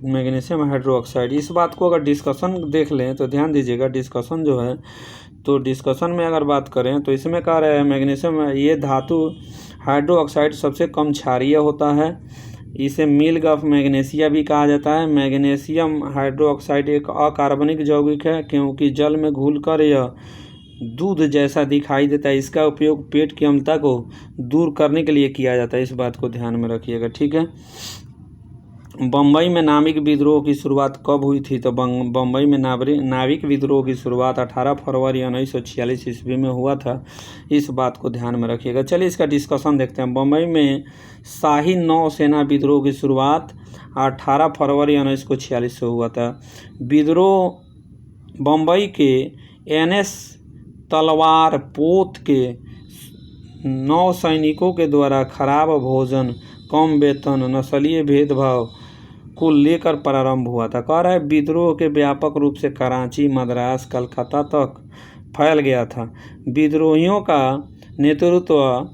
मैग्नीशियम हाइड्रोक्साइड। इस बात को अगर डिस्कशन देख लें तो ध्यान दीजिएगा। डिस्कशन जो है, तो डिस्कशन में अगर बात करें तो इसमें कह रहे हैं मैग्नीशियम, ये धातु हाइड्रोक्साइड सबसे कम क्षारीय होता है। इसे मिल्क ऑफ मैग्नीशिया भी कहा जाता है। मैग्नीशियम हाइड्रोक्साइड एक अकार्बनिक यौगिक है, क्योंकि जल में घुलकर यह दूध जैसा दिखाई देता है। इसका उपयोग पेट की अम्लता को दूर करने के लिए किया जाता है। इस बात को ध्यान में रखिएगा, ठीक है। बम्बई में नाविक विद्रोह की शुरुआत कब हुई थी? तो बम्बई में नाविक विद्रोह की शुरुआत 18 फरवरी 1946 ईस्वी में हुआ था। इस बात को ध्यान में रखिएगा। चलिए इसका डिस्कशन देखते हैं। बम्बई में शाही नौसेना विद्रोह की शुरुआत 18 फरवरी 1946 से हुआ था। विद्रोह बम्बई के NS तलवार पोत के 9 सैनिकों के द्वारा खराब भोजन, कम वेतन, नस्लीय भेदभाव को लेकर प्रारंभ हुआ था। कह रहा है विद्रोह के व्यापक रूप से कराची, मद्रास, कलकत्ता तक फैल गया था। विद्रोहियों का नेतृत्व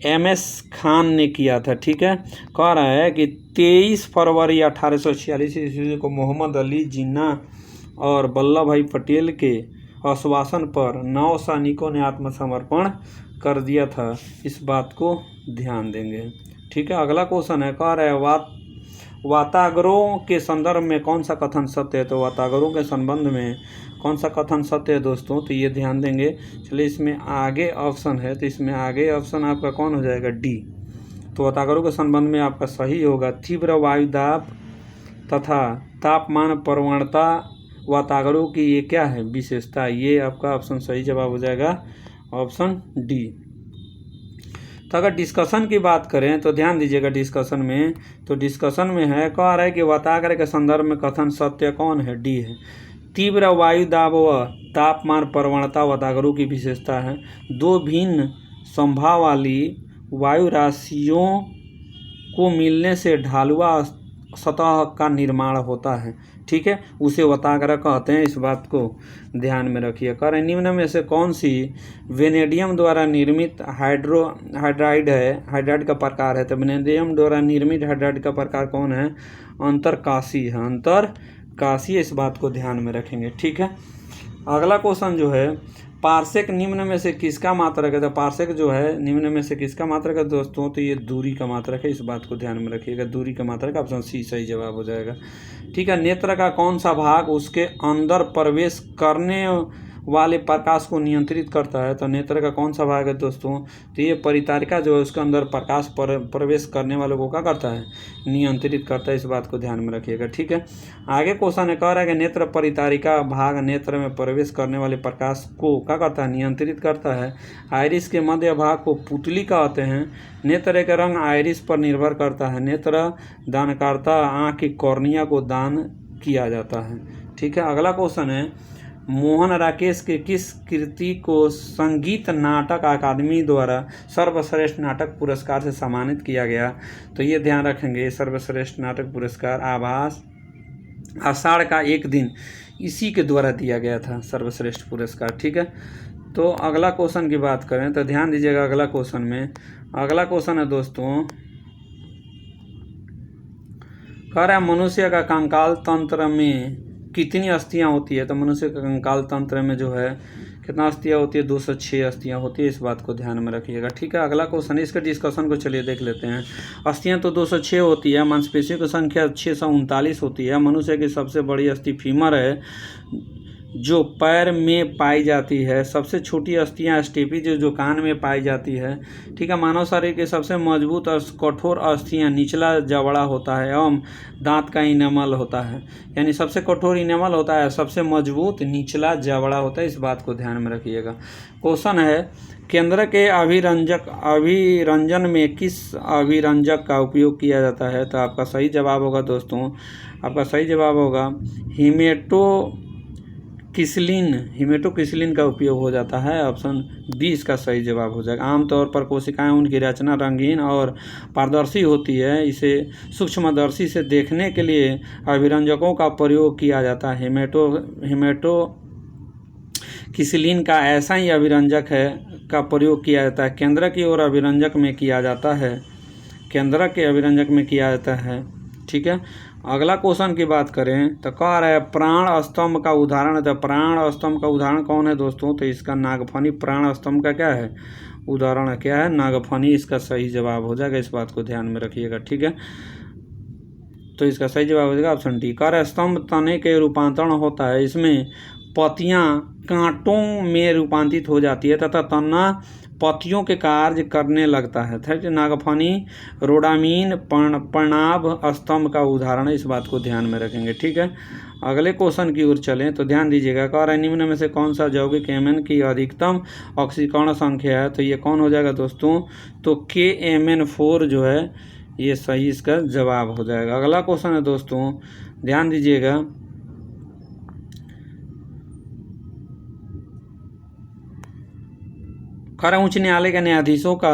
MS खान ने किया था, ठीक है। कह रहा है कि 23 फरवरी 1846 ईस्वी को मोहम्मद अली जिन्ना और वल्लभ भाई पटेल के आश्वासन पर 9 सैनिकों ने आत्मसमर्पण कर दिया था। इस बात को ध्यान देंगे, ठीक है। अगला क्वेश्चन है, कह रहा है वातागरों के संदर्भ में कौन सा कथन सत्य है? तो वातागरों के संबंध में कौन सा कथन सत्य है दोस्तों? तो ये ध्यान देंगे। चलिए इसमें आगे ऑप्शन है, तो इसमें आगे ऑप्शन आपका कौन हो जाएगा? डी। तो वातागरों के संबंध में आपका सही होगा तीव्र वायुदाब तथा तापमान प्रवणता वातागरों की ये क्या है? विशेषता। ये आपका ऑप्शन सही जवाब हो जाएगा, ऑप्शन डी। तो अगर डिस्कशन की बात करें तो ध्यान दीजिएगा। डिस्कशन में, तो डिस्कशन में है, कह रहा है कि वाताग्र के संदर्भ में कथन सत्य कौन है? डी है। तीव्र वायु दाब व तापमान प्रवणता वाताग्रों की विशेषता है। 2 भिन्न संभाव वाली वायु राशियों को मिलने से ढालुआ सतह का निर्माण होता है। ठीक है, उसे वताग्रह कहते हैं, इस बात को ध्यान में रखिए। कह रहे निम्न में से कौन सी वेनेडियम द्वारा निर्मित हाइड्राइड का प्रकार है? तो वेनेडियम द्वारा निर्मित हाइड्राइड का प्रकार कौन है? अंतरकाशी है, अंतरकाशी, इस बात को ध्यान में रखेंगे। ठीक है, अगला क्वेश्चन जो है, पार्सेक निम्न में से किसका मात्रक है? तो पार्सेक जो है निम्न में से किसका मात्रक है दोस्तों? तो ये दूरी का मात्रक है, इस बात को ध्यान में रखिएगा। दूरी का मात्रक, ऑप्शन सी सही जवाब हो जाएगा। ठीक है, नेत्र का कौन सा भाग उसके अंदर प्रवेश करने वाले प्रकाश को नियंत्रित करता है? तो नेत्र का कौन सा भाग है दोस्तों? तो ये परितारिका जो है उसके अंदर प्रकाश प्रवेश करने वालों को क्या करता है? नियंत्रित करता है, इस बात को ध्यान में रखिएगा। ठीक है, आगे क्वेश्चन है, कह रहा है कि नेत्र परितारिका भाग नेत्र में प्रवेश करने वाले प्रकाश को क्या करता है? नियंत्रित करता है। आइरिस के मध्य भाग को पुतली कहते हैं। नेत्र का रंग आइरिस पर निर्भर करता है। नेत्र दानकर्ता आँख की कॉर्निया को दान किया जाता है। ठीक है, अगला क्वेश्चन है, मोहन राकेश के किस कृति को संगीत नाटक अकादमी द्वारा सर्वश्रेष्ठ नाटक पुरस्कार से सम्मानित किया गया? तो ये ध्यान रखेंगे, सर्वश्रेष्ठ नाटक पुरस्कार आभास आषाढ़ का एक दिन, इसी के द्वारा दिया गया था सर्वश्रेष्ठ पुरस्कार। ठीक है, तो अगला क्वेश्चन की बात करें तो ध्यान दीजिएगा। अगला क्वेश्चन में, अगला क्वेश्चन है दोस्तों, कह रहा है मनुष्य का कंकाल तंत्र में कितनी अस्थियां होती है? तो मनुष्य का कंकाल तंत्र में जो है कितना अस्थियां होती है? 206 अस्थियां होती है, इस बात को ध्यान में रखिएगा। ठीक है, अगला क्वेश्चन, इसके डिस्कशन को चलिए देख लेते हैं। अस्थियां तो 206 होती है, मांसपेशियों की संख्या 639 होती है। मनुष्य की सबसे बड़ी अस्थि फीमर है जो पैर में पाई जाती है। सबसे छोटी अस्थियां स्टेपीज जो कान में पाई जाती है। ठीक है, मानव शरीर के सबसे मजबूत और कठोर अस्थियां निचला जबड़ा होता है एवं दांत का इनेमल होता है। यानी सबसे कठोर इनेमल होता है, सबसे मजबूत निचला जबड़ा होता है, इस बात को ध्यान में रखिएगा। क्वेश्चन है, केंद्र के अभिरंजन में किस अभिरंजक का उपयोग किया जाता है? तो आपका सही जवाब होगा दोस्तों, आपका सही जवाब होगा हिमेटोक्सिलिन का उपयोग हो जाता है। ऑप्शन बी इसका सही जवाब हो जाएगा। आमतौर पर कोशिकाएं उनकी रचना रंगीन और पारदर्शी होती है। इसे सूक्ष्मदर्शी से देखने के लिए अभिरंजकों का प्रयोग किया जाता है। हिमेटोक्सिलिन का ऐसा ही अभिरंजक है का प्रयोग किया जाता है, केंद्र की ओर अभिरंजक में किया जाता है, केंद्र के अभिरंजक में किया जाता है। ठीक है, अगला क्वेश्चन की बात करें तो कह रहा है प्राण स्तंभ का उदाहरण है। तो प्राण स्तंभ का उदाहरण कौन है दोस्तों? तो इसका नागफनी प्राण स्तंभ का क्या है? उदाहरण क्या है? नागफनी, इसका सही जवाब हो जाएगा, इस बात को ध्यान में रखिएगा। ठीक है, तो इसका सही जवाब हो जाएगा ऑप्शन डी। कह रहा है स्तंभ तने के रूपांतरण होता है, इसमें पत्तियां कांटों में रूपांतरित हो जाती है तथा तना पत्तियों के कार्य करने लगता है। नागफनी रोडामीन पर्णाभ स्तंभ का उदाहरण है, इस बात को ध्यान में रखेंगे। ठीक है, अगले क्वेश्चन की ओर चलें तो ध्यान दीजिएगा। कह रहा है निम्न में से कौन सा यौगिक Mn की अधिकतम ऑक्सीकरण संख्या है? तो ये कौन हो जाएगा दोस्तों? तो KMN4 जो है ये सही इसका जवाब हो जाएगा। अगला क्वेश्चन है दोस्तों, ध्यान दीजिएगा। खरा उच्च न्यायालय के न्यायाधीशों का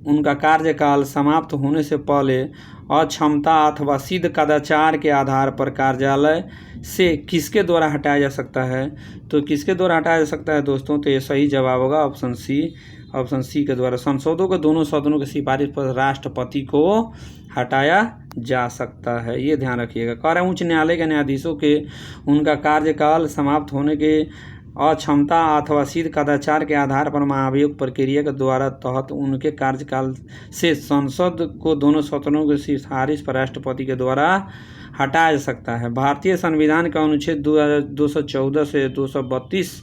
उनका कार्यकाल समाप्त होने से पहले अक्षमता अथवा सिद्ध कदाचार के आधार पर कार्यालय से किसके द्वारा हटाया जा सकता है? तो किसके द्वारा हटाया जा सकता है दोस्तों? तो ये सही जवाब होगा ऑप्शन सी, ऑप्शन सी के द्वारा। संसदों के दोनों सदनों की सिफारिश पर राष्ट्रपति को हटाया जा सकता है, ये ध्यान रखिएगा। कह रहे हैं उच्च न्यायालय के न्यायाधीशों के उनका कार्यकाल समाप्त होने के अक्षमता अथवा सिद्ध कदाचार के आधार पर महाभियोग प्रक्रिया के द्वारा तहत उनके कार्यकाल से संसद को दोनों सदनों की सिफारिश पर राष्ट्रपति के द्वारा हटाया जा सकता है। भारतीय संविधान का अनुच्छेद 214 से 232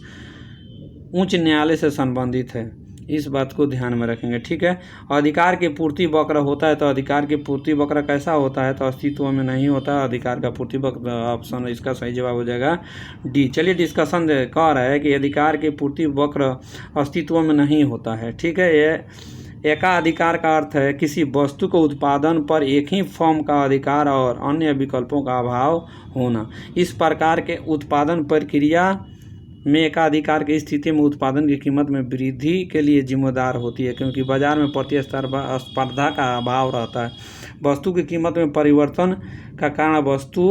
उच्च न्यायालय से संबंधित है, इस बात को ध्यान में रखेंगे। ठीक है, अधिकार की पूर्ति वक्र होता है। तो अधिकार की पूर्ति वक्र कैसा होता है? तो अस्तित्व में नहीं होता अधिकार का पूर्ति वक्र, ऑप्शन इसका सही जवाब हो जाएगा डी। चलिए डिस्कशन कह रहा है कि अधिकार की पूर्ति वक्र अस्तित्व में नहीं होता है। ठीक है, ये एकाधिकार का अर्थ है किसी वस्तु के उत्पादन पर एक ही फर्म का अधिकार और अन्य विकल्पों का अभाव होना। इस प्रकार के उत्पादन प्रक्रिया में एकाधिकार की स्थिति में उत्पादन की कीमत में वृद्धि के लिए जिम्मेदार होती है, क्योंकि बाजार में प्रतिस्पर्धा का अभाव रहता है। वस्तु की कीमत में परिवर्तन का कारण वस्तु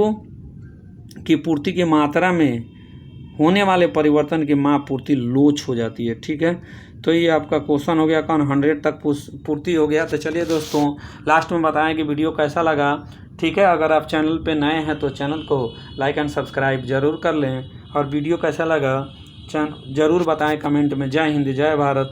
की पूर्ति की मात्रा में होने वाले परिवर्तन की माप पूर्ति लोच हो जाती है। ठीक है, तो ये आपका क्वेश्चन हो गया कौन 100 तक पूर्ति हो गया। तो चलिए दोस्तों लास्ट में बताएं कि वीडियो कैसा लगा। ठीक है, अगर आप चैनल पे नए हैं तो चैनल को लाइक एंड सब्सक्राइब जरूर कर लें, और वीडियो कैसा लगा ज़रूर बताएं कमेंट में। जय हिंद, जय भारत।